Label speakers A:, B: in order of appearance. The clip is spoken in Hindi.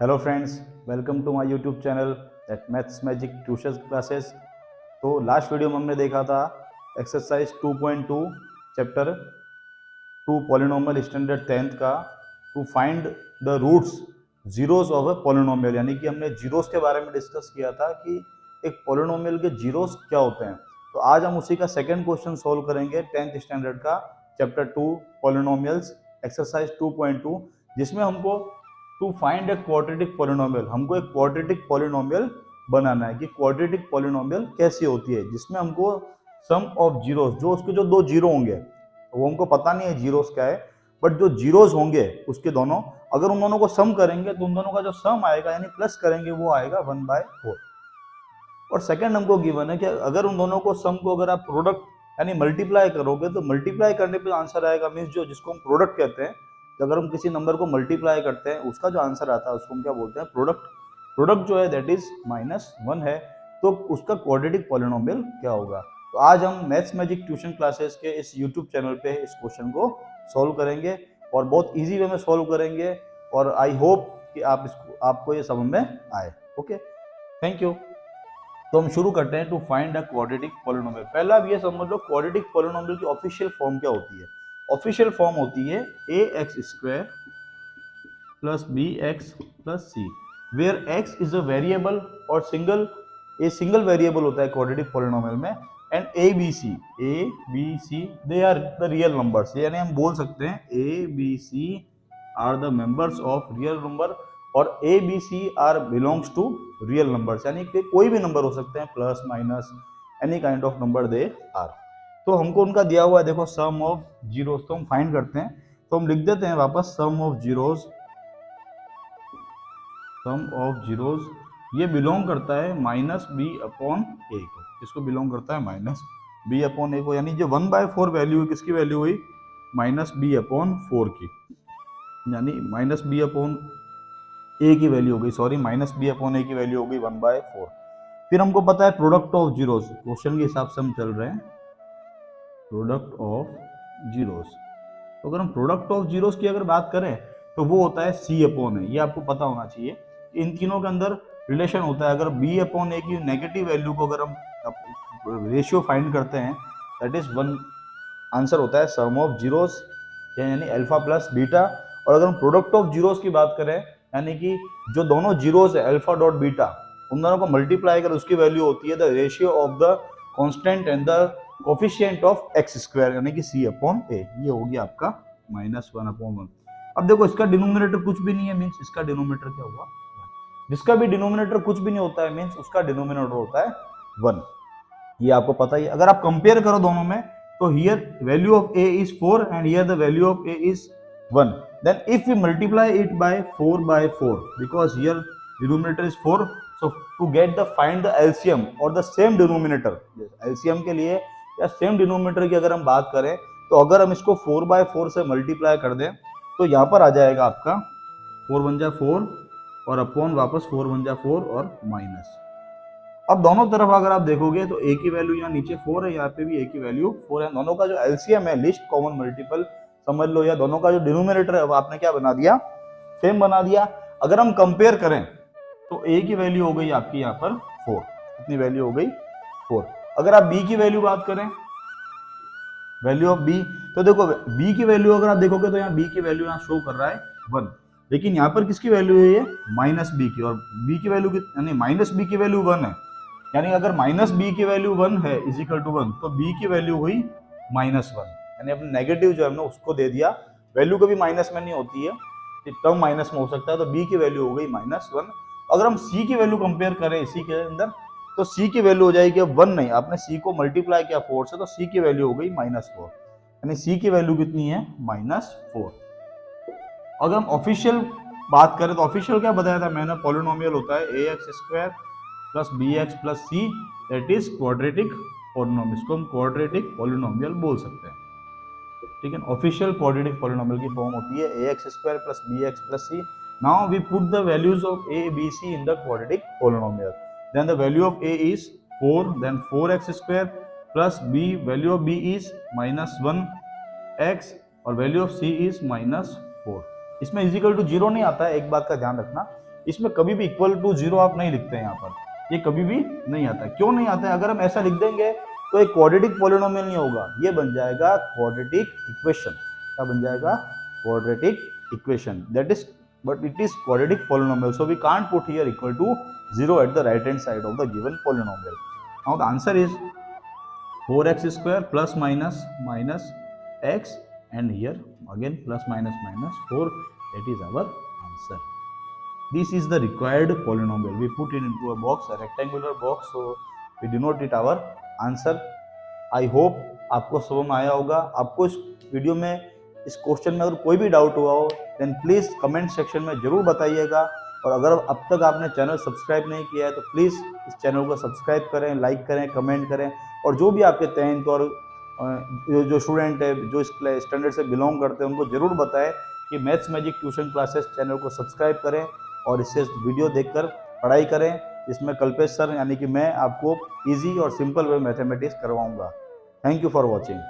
A: Hello friends, welcome to my YouTube channel at maths magic tuition classes. तो लास्ट वीडियो में हमने देखा था exercise 2.2 chapter 2 polynomial standard 10th का to find the roots zeros of a polynomial, यानी कि हमने जीरोस के बारे में डिस्कस किया था कि एक पॉलिनोमियल के जीरोस क्या होते हैं। तो आज हम उसी का सेकंड क्वेश्चन सॉल्व करेंगे 10th स्टैंडर्ड का चैप्टर 2 पॉलिनोमियल्स एक्सरसाइज 2.2, जिसमें हमको to find a quadratic polynomial, हमको एक क्वाड्रेटिक पॉलिनोमियल बनाना है कि क्वाड्रेटिक पॉलिनोमियल कैसी होती है, जिसमें हमको सम ऑफ जीरोस, जो उसके जो दो जीरो होंगे वो हमको पता नहीं है जीरोस क्या है, बट जो जीरोस होंगे उसके दोनों, अगर उन दोनों को सम करेंगे तो उन दोनों का जो सम आएगा यानी प्लस करेंगे वो आएगा 1/4। और सेकंड हमको गिवन है कि अगर उन दोनों को सम को अगर आप प्रोडक्ट यानी मल्टीप्लाई करोगे तो मल्टीप्लाई करने पे आंसर आएगा, मीन्स जो जिसको हम प्रोडक्ट कहते हैं, तो अगर हम किसी नंबर को मल्टीप्लाई करते हैं उसका जो आंसर आता है उसको हम क्या बोलते हैं, प्रोडक्ट। प्रोडक्ट जो है दैट इज -1 है, तो उसका क्वाड्रेटिक पॉलिनोमियल क्या होगा। तो आज हम मैथ्स मैजिक ट्यूशन क्लासेस के इस यूट्यूब चैनल पे इस क्वेश्चन को सॉल्व करेंगे और बहुत ईजी वे में सॉल्व करेंगे, और आई होप कि आपको ये समझ में आए। Okay, thank you. तो हम शुरू करते हैं to find a quadratic polynomial. पहला अब ये समझ लो क्वाड्रेटिक पॉलिनोमियल की ऑफिशियल फॉर्म क्या होती है। ऑफिशियल फॉर्म होती है ax² plus bx plus c, where x is a variable और सिंगल वेरिएबल होता है क्वाड्रेटिक पॉलिनोमियल में, and a b c they are the real numbers, यानी हम बोल सकते हैं a b c are the members of real number और a b c are belongs to real numbers, यानी कि कोई भी नंबर हो सकते हैं, plus minus any kind of number they are. तो हमको उनका दिया हुआ है, देखो सम ऑफ जीरोस, तो हम फाइंड करते हैं। तो हम लिख देते हैं वापस सम ऑफ जीरोस ये बिलोंग करता है -b/a को, इसको बिलोंग करता है -b/a को, यानी जो 1/4 वैल्यू है किसकी वैल्यू हुई, -b/4 की, यानी -b/a की वैल्यू हो गई, सॉरी -b/a की वैल्यू हो गई 1/4। फिर हमको पता है प्रोडक्ट ऑफ जीरोस, क्वेश्चन के हिसाब से हम चल रहे हैं, प्रोडक्ट ऑफ जीरोस। तो अगर हम प्रोडक्ट ऑफ जीरोस की अगर बात करें तो वो होता है c/a, ये आपको पता होना चाहिए। इन तीनों के अंदर रिलेशन होता है। अगर b/a की नेगेटिव वैल्यू को अगर हम रेशियो फाइंड करते हैं, दैट इज 1, आंसर होता है सम ऑफ जीरोस, यानी अल्फा प्लस बीटा। और अगर हम प्रोडक्ट ऑफ जीरोस की बात करें, यानी कि जो दोनों जीरोस है अल्फा डॉट बीटा, उन दोनों को मल्टीप्लाई कर उसकी वैल्यू होती है the ratio of the constant and the coefficient of x², यानी कि c/a। ये हो गया आपका -1/1। अब देखो इसका डिनोमिनेटर कुछ भी नहीं है, मींस इसका डिनोमिनेटर क्या हुआ, 1। जिसका भी डिनोमिनेटर कुछ भी नहीं होता है मींस उसका डिनोमिनेटर होता है 1, ये आपको पता ही है। अगर आप कंपेयर करो दोनों में, तो here value of a is 4 and here the value of a is 1, then if we multiply it by 4/4 because here denominator is 4, so to get the find the LCM और the same denominator, LCM के लिए या सेम डिनोमिनेटर की अगर हम बात करें, तो अगर हम इसको 4/4 से मल्टीप्लाई कर दें तो यहाँ पर आ जाएगा आपका 4 × 4 और अपॉन वापस 4 × 4 और माइनस। अब दोनों तरफ अगर आप देखोगे तो a की वैल्यू यहाँ नीचे 4 है, यहाँ पे भी a की वैल्यू 4 है। दोनों का जो LCM है, लिस्ट कॉमन मल्टीपल समझ लो, या दोनों का जो डिनोमिनेटर है वो आपने क्या बना दिया, सेम बना दिया। अगर हम कंपेयर करें तो a की वैल्यू हो गई आपकी यहाँ पर 4, कितनी वैल्यू हो गई 4। अगर आप b की वैल्यू बात करें, वैल्यू ऑफ b, तो देखो b की वैल्यू अगर आप देखोगे तो यहाँ b की वैल्यू यहाँ शो कर रहा है 1, लेकिन यहाँ पर किसकी वैल्यू है ये -b की, और b की वैल्यू यानी -b की वैल्यू 1 है, यानी अगर -b की वैल्यू 1 है इज इक्वल टू 1, तो b की वैल्यू हुई -1, यानी अपने नेगेटिव जो है ना उसको दे दिया। वैल्यू कभी माइनस में नहीं होती है, टर्म माइनस में हो सकता है, तो b की वैल्यू हो गई -1। अगर हम c की वैल्यू कंपेयर करें इसी के अंदर, तो c की वैल्यू हो जाएगी, अब 1 नहीं, आपने c को मल्टीप्लाई किया 4 से, तो c की वैल्यू हो गई -4, यानी c की वैल्यू कितनी है -4। अगर हम ऑफिशियल बात करें तो ऑफिशियल क्या बताया था मैंने, पॉलिनोमियल होता है ax² plus bx plus c, that is quadratic polynomial, इसको हम क्वाड्रेटिक पॉलिनोमियल बोल सकते हैं, ठीक है। ऑफिशियल क्वाड्रेटिक पॉलिनोमियल की फॉर्म होती है ax² plus bx plus c। Now we put the values of a b c in the quadratic polynomial, then the value of a is 4, then 4x² plus b, value of b is -1x और वैल्यू ऑफ c इज -4। इसमें इज इक्वल टू 0 नहीं आता है, एक बात का ध्यान रखना, इसमें कभी भी इक्वल टू 0 आप नहीं लिखते हैं यहाँ पर, ये कभी भी नहीं आता। क्यों नहीं आता है? अगर हम ऐसा लिख देंगे तो एक क्वाड्रेटिक पॉलिनोमियल नहीं होगा, ये बन जाएगा क्वाड्रेटिक इक्वेशन। क्या बन जाएगा? Quadratic equation. That is, but it is quadratic polynomial, so we can't put here equal to 0 at the right hand side of the given polynomial. Now the answer is 4x square plus minus x, and here again plus minus 4, that is our answer. This is the required polynomial. We put it into a box, a rectangular box, so we denote it our answer. I hope आपको समझ में आया होगा। आपको इस वीडियो में, इस क्वेश्चन में अगर कोई भी डाउट हुआ हो देन प्लीज़ कमेंट सेक्शन में ज़रूर बताइएगा। और अगर अब तक आपने चैनल सब्सक्राइब नहीं किया है तो प्लीज़ इस चैनल को सब्सक्राइब करें, लाइक करें, कमेंट करें। और जो भी आपके 10th और जो स्टूडेंट है, जो इस स्टैंडर्ड से बिलोंग करते हैं, उनको ज़रूर बताएं कि maths magic tuition classes channel को सब्सक्राइब करें और इससे वीडियो देखकर पढ़ाई करें। इसमें कल्पेश सर यानी कि मैं आपको ईजी और सिंपल वे मैथमेटिक्स करवाऊँगा। Thank you for watching.